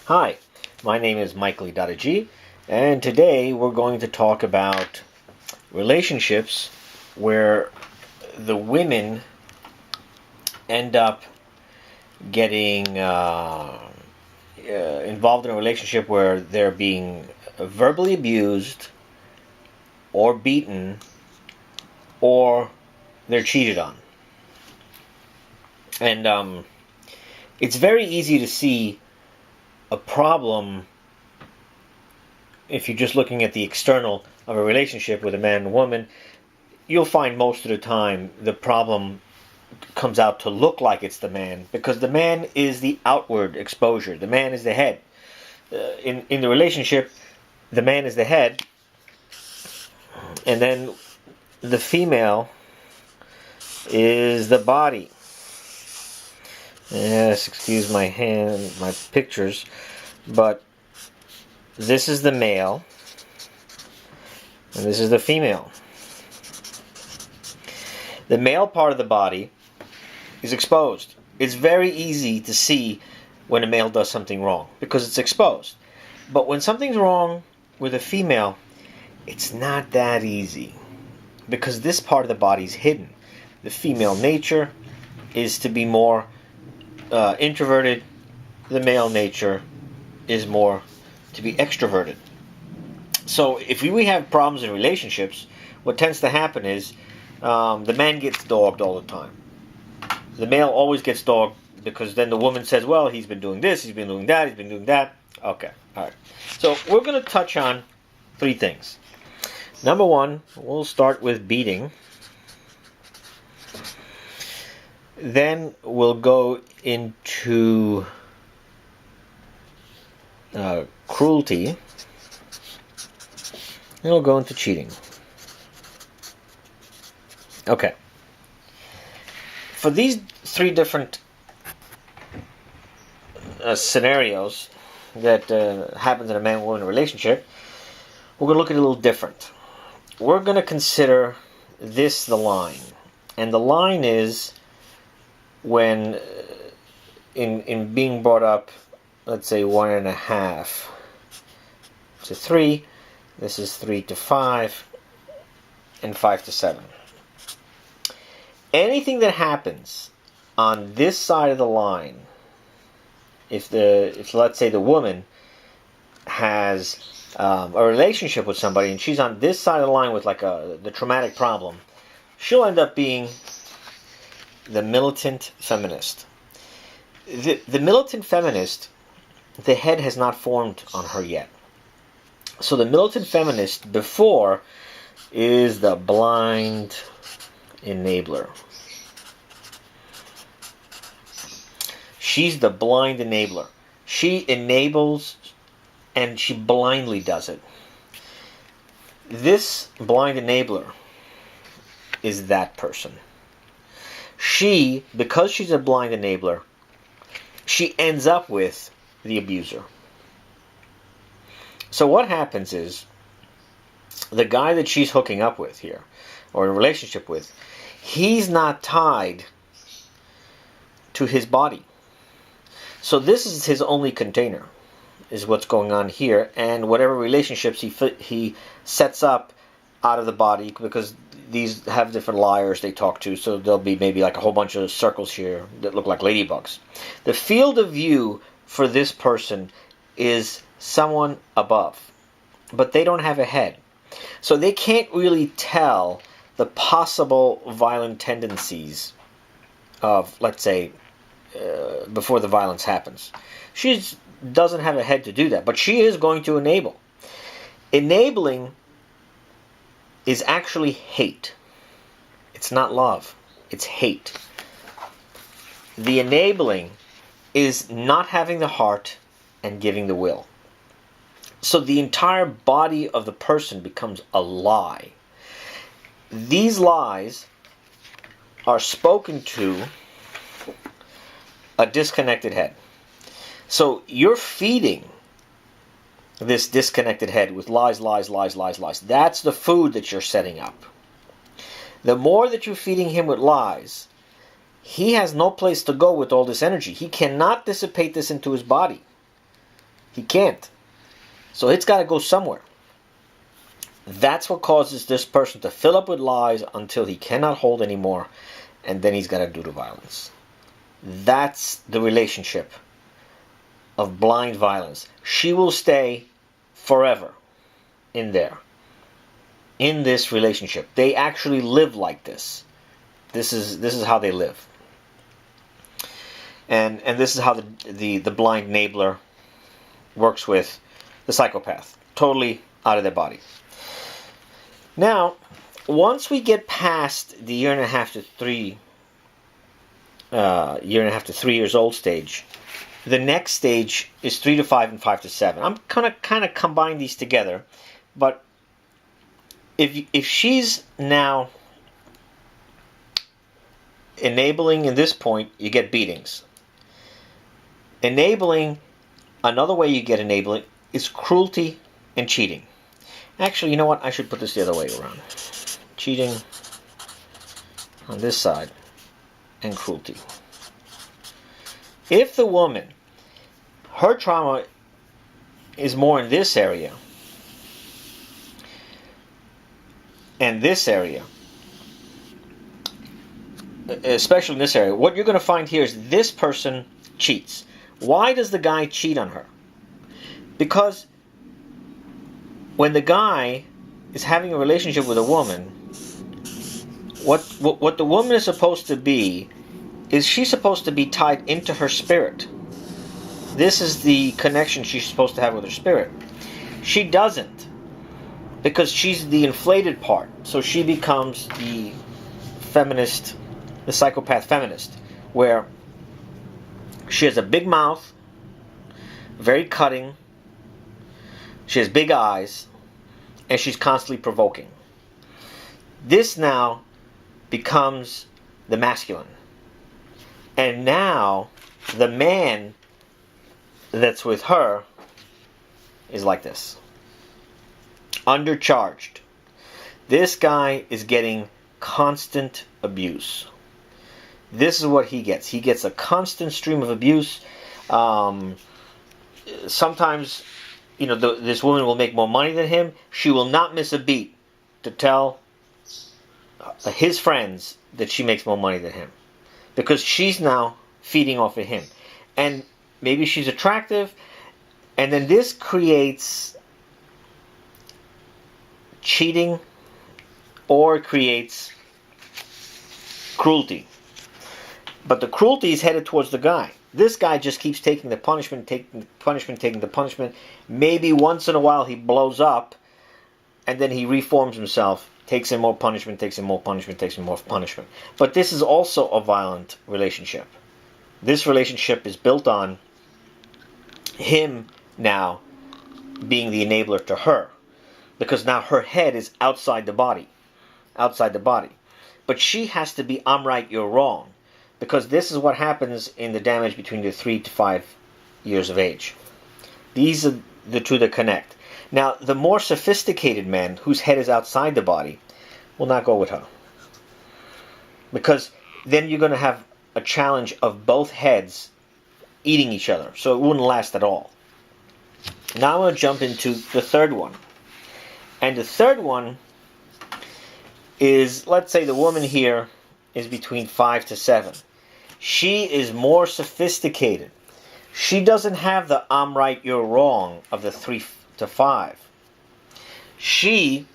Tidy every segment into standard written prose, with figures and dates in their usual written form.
Hi, my name is Michael Idarecis, and today we're going to talk about relationships where the women end up getting involved in a relationship where they're being verbally abused or beaten or they're cheated on. And it's very easy to see a problem if you're just looking at the external of a relationship with a man and a woman. You'll find most of the time the problem comes out to look like it's the man, because the man is the outward exposure. The man is the head. In the relationship, the man is the head, and then the female is the body. Yes, excuse my pictures, but this is the male, and this is the female. The male part of the body is exposed. It's very easy to see when a male does something wrong because it's exposed. But when something's wrong with a female, it's not that easy because this part of the body is hidden. The female nature is to be more introverted. The male nature is more to be extroverted. So if we have problems in relationships, what tends to happen is the man gets dogged all the time. The male always gets dogged because then the woman says, well, he's been doing this, he's been doing that, he's been doing that. Okay, all right. So we're going to touch on three things. Number one, we'll start with beating. Then we'll go into cruelty. And we'll go into cheating. Okay. For these three different scenarios that happens in a man and woman relationship, we're going to look at it a little different. We're going to consider this the line. And the line is when in being brought up, let's say 1.5 to 3, this is 3 to 5, and 5 to 7. Anything that happens on this side of the line, if let's say the woman has a relationship with somebody and she's on this side of the line with like the traumatic problem, she'll end up being the militant feminist. The militant feminist, the head has not formed on her yet. So the militant feminist before is the blind enabler. She's the blind enabler. She enables and she blindly does it. This blind enabler is that person. She, because she's a blind enabler, she ends up with the abuser. So what happens is, the guy that she's hooking up with here, or in a relationship with, he's not tied to his body. So this is his only container, is what's going on here, and whatever relationships he sets up out of the body, because these have different liars they talk to, so there'll be maybe like a whole bunch of circles here that look like ladybugs. The field of view for this person is someone above, but they don't have a head. So they can't really tell the possible violent tendencies of, let's say, before the violence happens. She doesn't have a head to do that, but she is going to enable. Enabling is actually hate. It's not love. It's hate. The enabling is not having the heart and giving the will. So the entire body of the person becomes a lie. These lies are spoken to a disconnected head. So you're feeding this disconnected head with lies, lies, lies, lies, lies. That's the food that you're setting up. The more that you're feeding him with lies, he has no place to go with all this energy. He cannot dissipate this into his body. He can't. So it's got to go somewhere. That's what causes this person to fill up with lies until he cannot hold anymore, and then he's got to do the violence. That's the relationship of blind violence. She will stay forever in there, in this relationship. They actually live like this. This is how they live. And this is how the blind enabler works with the psychopath. Totally out of their body. Now, once we get past the year and a half to 3 years old stage, the next stage is 3 to 5 and 5 to 7. I'm gonna kind of combine these together, but if she's now enabling in this point, you get beatings. Enabling, another way you get enabling is cruelty and cheating. Actually, you know what? I should put this the other way around. Cheating on this side and cruelty. If the woman, her trauma is more in this area and this area, especially in this area, what you're going to find here is this person cheats. Why does the guy cheat on her? Because when the guy is having a relationship with a woman, what the woman is supposed to be is she's supposed to be tied into her spirit. This is the connection she's supposed to have with her spirit. She doesn't, because she's the inflated part. So she becomes the feminist, the psychopath feminist, where she has a big mouth, very cutting, she has big eyes, and she's constantly provoking. This now becomes the masculine. And now the man that's with her is like this. Undercharged. This guy is getting constant abuse. This is what he gets. He gets a constant stream of abuse. Sometimes, this woman will make more money than him. She will not miss a beat to tell his friends that she makes more money than him, because she's now feeding off of him. And maybe she's attractive, and then this creates cheating or creates cruelty. But the cruelty is headed towards the guy. This guy just keeps taking the punishment, taking the punishment. Maybe once in a while he blows up, and then he reforms himself, takes in more punishment, takes in more punishment, takes in more punishment. But this is also a violent relationship. This relationship is built on him now being the enabler to her, because now her head is outside the body. But she has to be, I'm right, you're wrong. Because this is what happens in the damage between the 3 to 5 years of age. These are the two that connect. Now, the more sophisticated man, whose head is outside the body, will not go with her. Because then you're going to have a challenge of both heads eating each other. So it wouldn't last at all. Now I'm going to jump into the third one. And the third one is, let's say the woman here is between 5 to 7. She is more sophisticated. She doesn't have the I'm right, you're wrong of the 3 to 5. She's,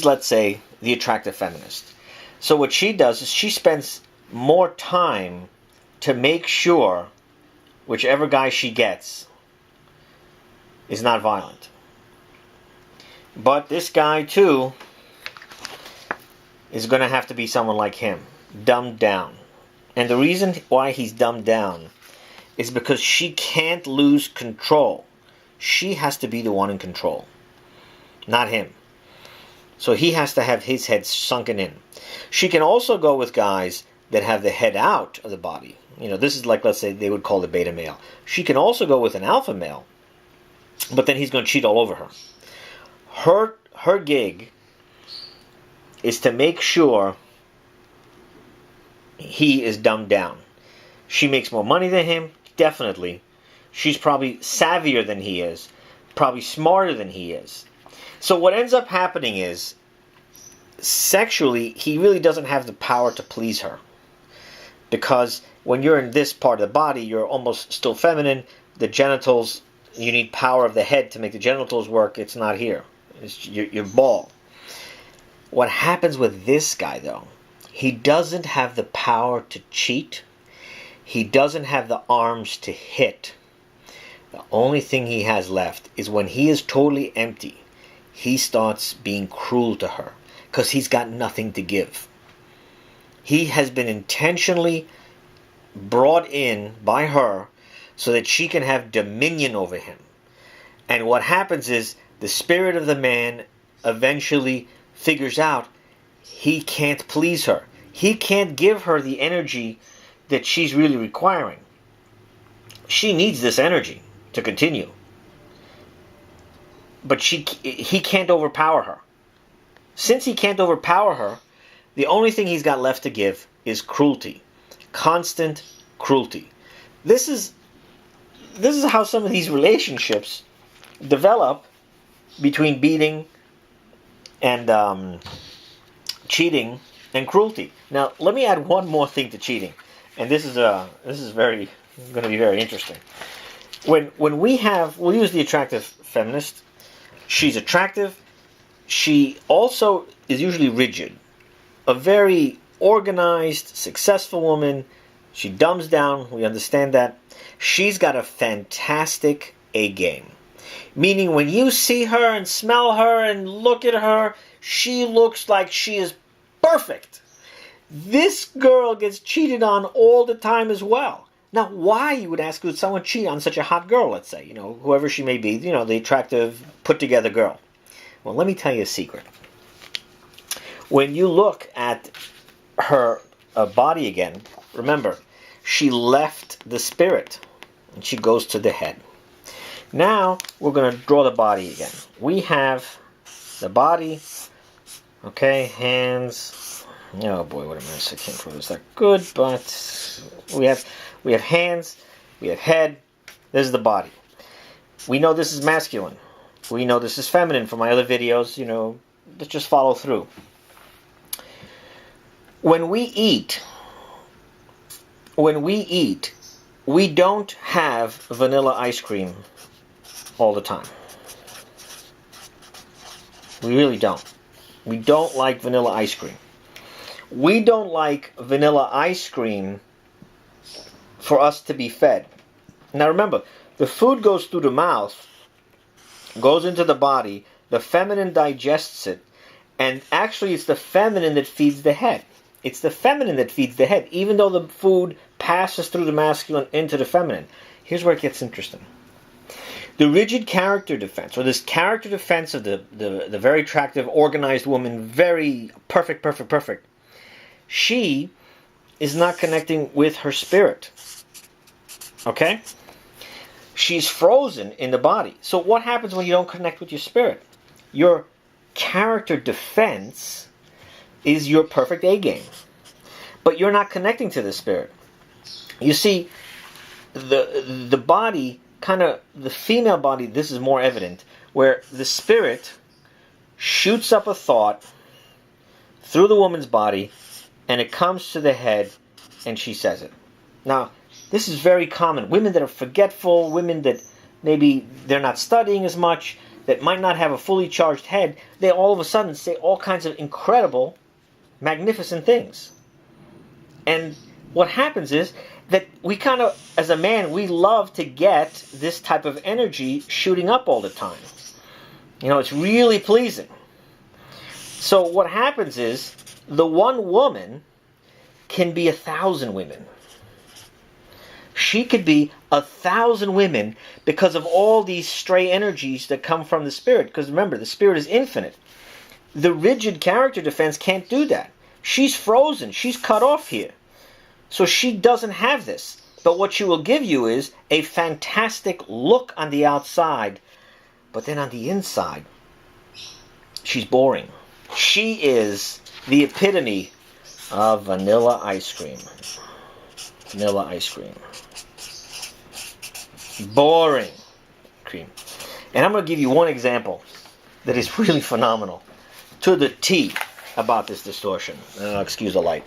let's say, the attractive feminist. So what she does is she spends more time to make sure whichever guy she gets is not violent. But this guy, too, is going to have to be someone like him, dumbed down. And the reason why he's dumbed down is because she can't lose control. She has to be the one in control, not him. So he has to have his head sunken in. She can also go with guys that have the head out of the body. This is like, let's say, they would call the beta male. She can also go with an alpha male, but then he's going to cheat all over her. Her gig is to make sure he is dumbed down. She makes more money than him, definitely. She's probably savvier than he is, probably smarter than he is. So what ends up happening is, sexually, he really doesn't have the power to please her. Because when you're in this part of the body, you're almost still feminine. The genitals, you need power of the head to make the genitals work. It's not here. It's your ball. What happens with this guy, though, he doesn't have the power to cheat. He doesn't have the arms to hit. The only thing he has left is when he is totally empty, he starts being cruel to her because he's got nothing to give. He has been intentionally brought in by her so that she can have dominion over him. And what happens is the spirit of the man eventually figures out he can't please her. He can't give her the energy that she's really requiring. She needs this energy to continue. But he can't overpower her. Since he can't overpower her, the only thing he's got left to give is cruelty. Constant cruelty. This is how some of these relationships develop between beating and cheating and cruelty. Now, let me add one more thing to cheating, and this is going to be very interesting. When we'll use the attractive feminist. She's attractive. She also is usually rigid. A very organized, successful woman. She dumbs down. We understand that. She's got a fantastic A game. Meaning when you see her and smell her and look at her, she looks like she is perfect. This girl gets cheated on all the time as well. Now, why, you would ask, would someone cheat on such a hot girl, let's say, whoever she may be, the attractive, put-together girl? Well, let me tell you a secret. When you look at her body again, remember, she left the spirit, and she goes to the head. Now, we're going to draw the body again. We have the body, okay, hands. Oh boy, what a mess. I can't prove it's that good, but we have hands, we have head, this is the body. We know this is masculine. We know this is feminine from my other videos, let's just follow through. When we eat, we don't have vanilla ice cream all the time. We really don't. We don't like vanilla ice cream. We don't like vanilla ice cream for us to be fed. Now remember, the food goes through the mouth, goes into the body, the feminine digests it, and actually it's the feminine that feeds the head. It's the feminine that feeds the head, even though the food passes through the masculine into the feminine. Here's where it gets interesting. The rigid character defense, or this character defense of the very attractive, organized woman, very perfect, she is not connecting with her spirit. Okay? She's frozen in the body. So what happens when you don't connect with your spirit? Your character defense is your perfect A game. But you're not connecting to the spirit. You see, the body, the female body, this is more evident, where the spirit shoots up a thought through the woman's body, and it comes to the head, and she says it. Now, this is very common. Women that are forgetful, women that maybe they're not studying as much, that might not have a fully charged head, they all of a sudden say all kinds of incredible, magnificent things. And what happens is that we as a man, we love to get this type of energy shooting up all the time. It's really pleasing. So what happens is, the one woman can be 1,000 women. She could be 1,000 women because of all these stray energies that come from the spirit. Because remember, the spirit is infinite. The rigid character defense can't do that. She's frozen. She's cut off here. So she doesn't have this. But what she will give you is a fantastic look on the outside. But then on the inside, she's boring. She is the epitome of vanilla ice cream. Vanilla ice cream. Boring cream. And I'm going to give you one example that is really phenomenal to the T about this distortion. Excuse the light.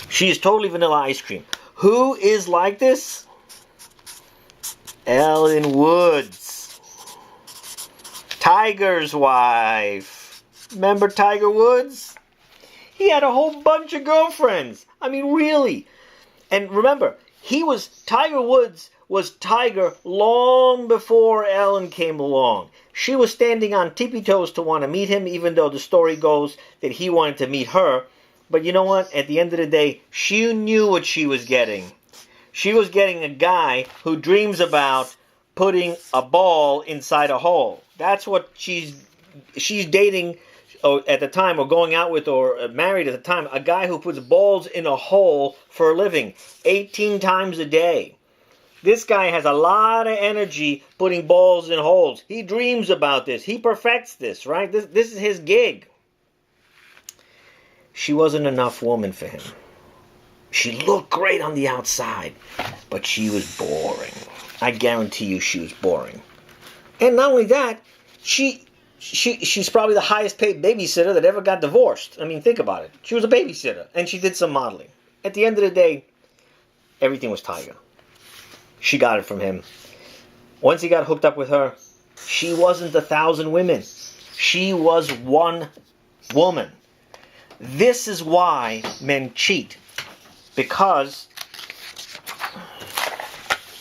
She is totally vanilla ice cream. Who is like this? Ellen Woods. Tiger's wife. Remember Tiger Woods? He had a whole bunch of girlfriends. I mean, really. And remember, Tiger Woods was Tiger long before Ellen came along. She was standing on tippy toes to want to meet him, even though the story goes that he wanted to meet her. But you know what? At the end of the day, she knew what she was getting. She was getting a guy who dreams about putting a ball inside a hole. That's what she's dating at the time, or going out with, or married at the time, a guy who puts balls in a hole for a living 18 times a day. This guy has a lot of energy putting balls in holes. He dreams about this. He perfects this, right? This is his gig. She wasn't enough woman for him. She looked great on the outside, but she was boring. I guarantee you she was boring. And not only that, she's probably the highest paid babysitter that ever got divorced. I mean, think about it. She was a babysitter, and she did some modeling. At the end of the day, everything was Tiger. She got it from him. Once he got hooked up with her, she wasn't 1,000 women. She was one woman. This is why men cheat. Because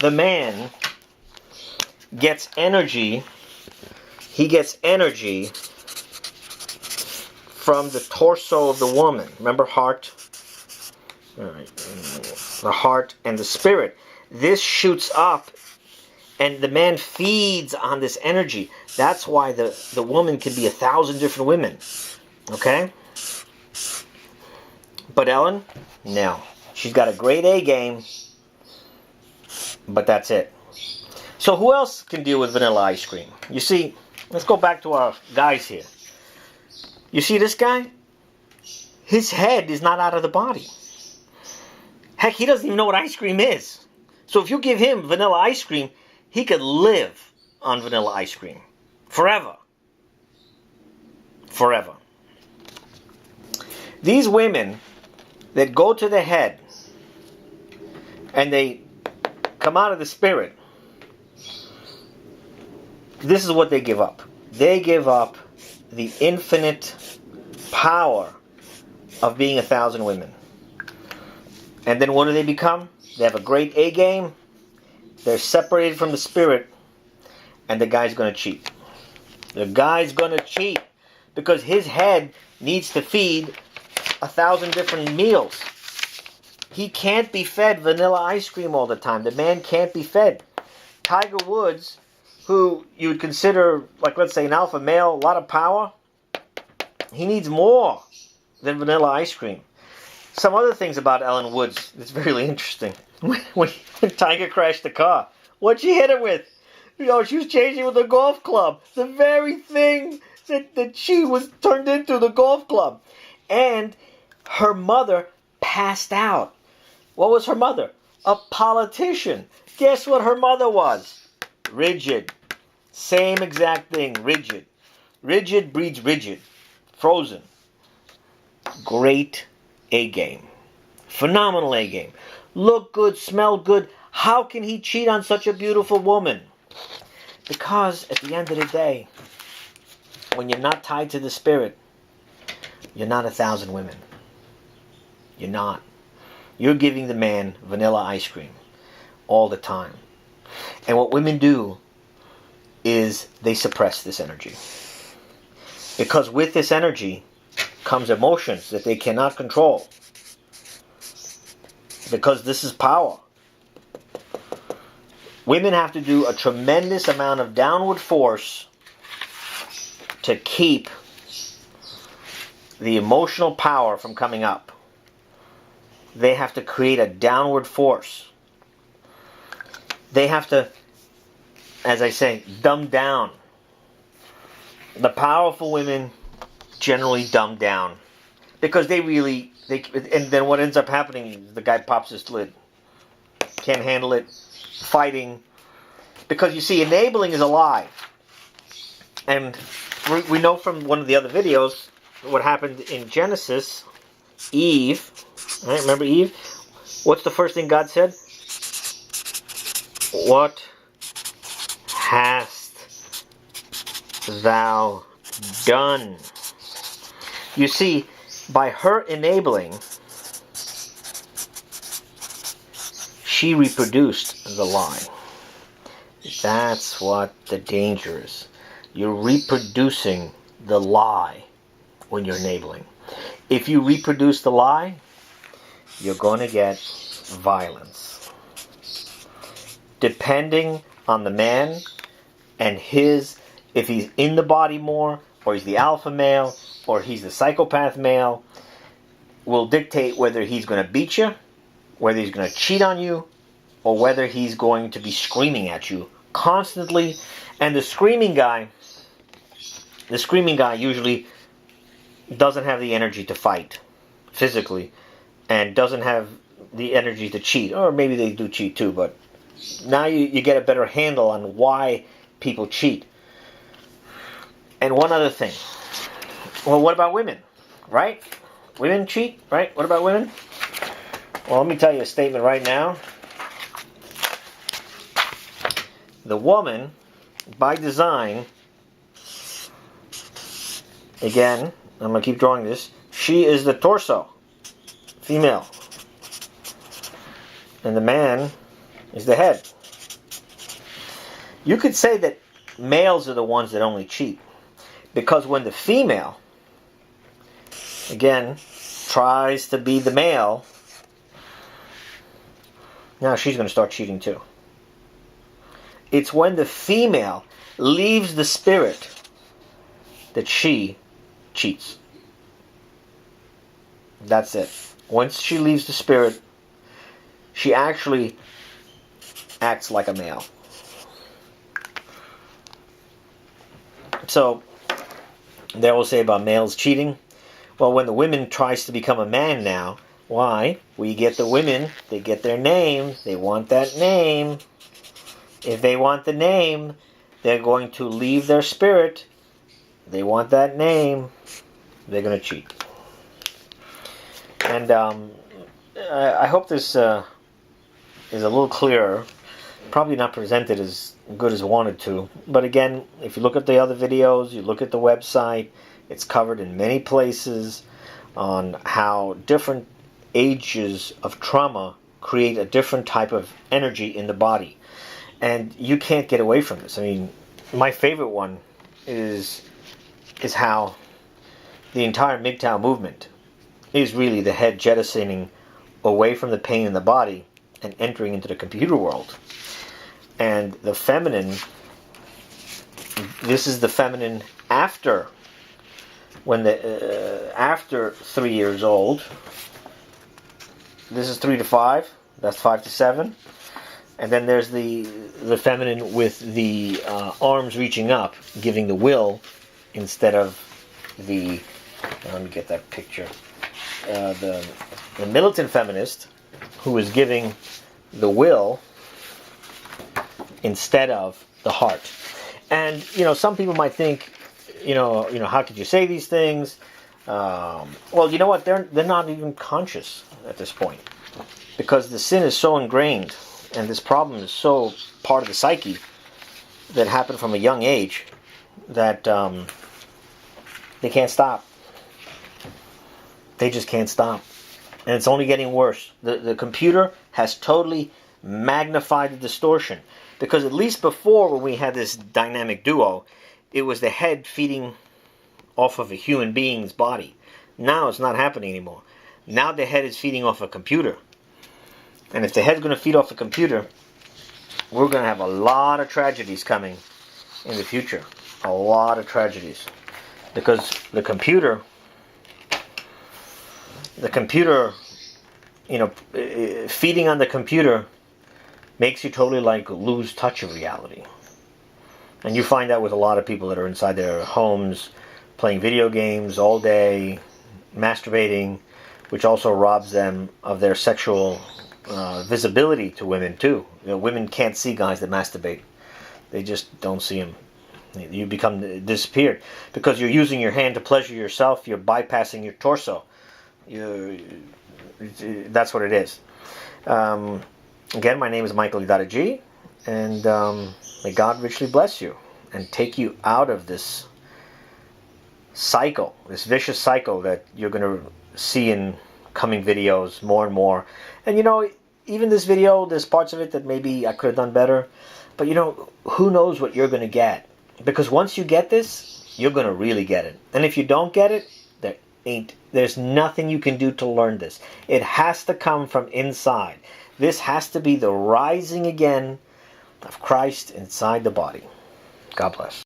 the man gets energy. He gets energy from the torso of the woman. Remember, heart? All right. The heart and the spirit. This shoots up, and the man feeds on this energy. That's why the woman can be 1,000 different women. Okay? But Ellen, no. She's got a great A game, but that's it. So who else can deal with vanilla ice cream? You see, let's go back to our guys here. You see this guy? His head is not out of the body. Heck, he doesn't even know what ice cream is. So if you give him vanilla ice cream, he could live on vanilla ice cream. Forever. Forever. These women that go to the head and they come out of the spirit, this is what they give up. They give up the infinite power of being 1,000 women. And then what do they become? They have a great A game. They're separated from the spirit. And the guy's going to cheat. The guy's going to cheat. Because his head needs to feed 1,000 different meals. He can't be fed vanilla ice cream all the time. The man can't be fed. Tiger Woods, who you would consider, like, let's say, an alpha male, a lot of power, he needs more than vanilla ice cream. Some other things about Ellen Woods that's really interesting. When Tiger crashed the car, what'd she hit it with? You know, she was chasing with a golf club. The very thing that she was turned into, the golf club. And her mother passed out. What was her mother? A politician. Guess what her mother was? Rigid. Same exact thing, rigid. Rigid breeds rigid. Frozen. Great A game. Phenomenal A game. Look good, smell good. How can he cheat on such a beautiful woman? Because at the end of the day, when you're not tied to the spirit, you're not 1,000 women. You're not. You're giving the man vanilla ice cream all the time. And what women do is they suppress this energy. Because with this energy comes emotions that they cannot control. Because this is power. Women have to do a tremendous amount of downward force to keep the emotional power from coming up. They have to create a downward force. They have to, as I say, dumb down. The powerful women generally dumb down. Because and then what ends up happening is the guy pops his lid. Can't handle it. Fighting. Because you see, enabling is a lie. And we know from one of the other videos what happened in Genesis. Eve, right? Remember Eve? What's the first thing God said? What hast thou done? You see, by her enabling, she reproduced the lie. That's what the danger is. You're reproducing the lie when you're enabling. If you reproduce the lie, you're going to get violence. Depending on the man and if he's in the body more, or he's the alpha male, or he's the psychopath male, will dictate whether he's going to beat you, whether he's going to cheat on you, or whether he's going to be screaming at you constantly. And the screaming guy usually doesn't have the energy to fight physically, and doesn't have the energy to cheat. Or maybe they do cheat too, but now you get a better handle on why people cheat. And one other thing. Well, what about women? Right? Women cheat, right? What about women? Well, let me tell you a statement right now. The woman, by design, again, I'm going to keep drawing this, she is the torso, female. And the man is the head. You could say that males are the ones that only cheat. Because when the female, again, tries to be the male, now she's going to start cheating too. It's when the female leaves the spirit that she cheats. That's it. Once she leaves the spirit, she actually acts like a male. So, they will say about males cheating. Well, when the woman tries to become a man now, why? We get the women, they get their name, they want that name. If they want the name, they're going to leave their spirit. They want that name, they're going to cheat. And I hope this is a little clearer. Probably not presented as good as wanted to. But again, if you look at the other videos, you look at the website, it's covered in many places on how different ages of trauma create a different type of energy in the body. And you can't get away from this. I mean, my favorite one is how the entire MGTOW movement is really the head jettisoning away from the pain in the body and entering into the computer world. And the feminine, this is the feminine after, after 3 years old. This is 3 to 5. That's 5 to 7. And then there's the feminine with the arms reaching up, giving the will instead of the. Let me get that picture. The militant feminist who is giving the will instead of the heart. And some people might think, how could you say these things? Well, you know what? They're not even conscious at this point, because the sin is so ingrained, and this problem is so part of the psyche that happened from a young age that they can't stop. They just can't stop, and it's only getting worse. The computer has totally magnified the distortion. Because at least before, when we had this dynamic duo, it was the head feeding off of a human being's body. Now it's not happening anymore. Now the head is feeding off a computer. And if the head's going to feed off a computer, we're going to have a lot of tragedies coming in the future. A lot of tragedies. Because the computer, feeding on the computer makes you totally lose touch of reality. And you find that with a lot of people that are inside their homes playing video games all day, masturbating, which also robs them of their sexual visibility to women too. Women can't see guys that masturbate. They just don't see them. You become disappeared because you're using your hand to pleasure yourself. You're bypassing your torso. That's what it is. Again, my name is Michael Idarecis, and may God richly bless you and take you out of this cycle, this vicious cycle that you're going to see in coming videos more and more. And you know, even this video, there's parts of it that maybe I could have done better. But you know, who knows what you're going to get? Because once you get this, you're going to really get it. And if you don't get it, there's nothing you can do to learn this. It has to come from inside. This has to be the rising again of Christ inside the body. God bless.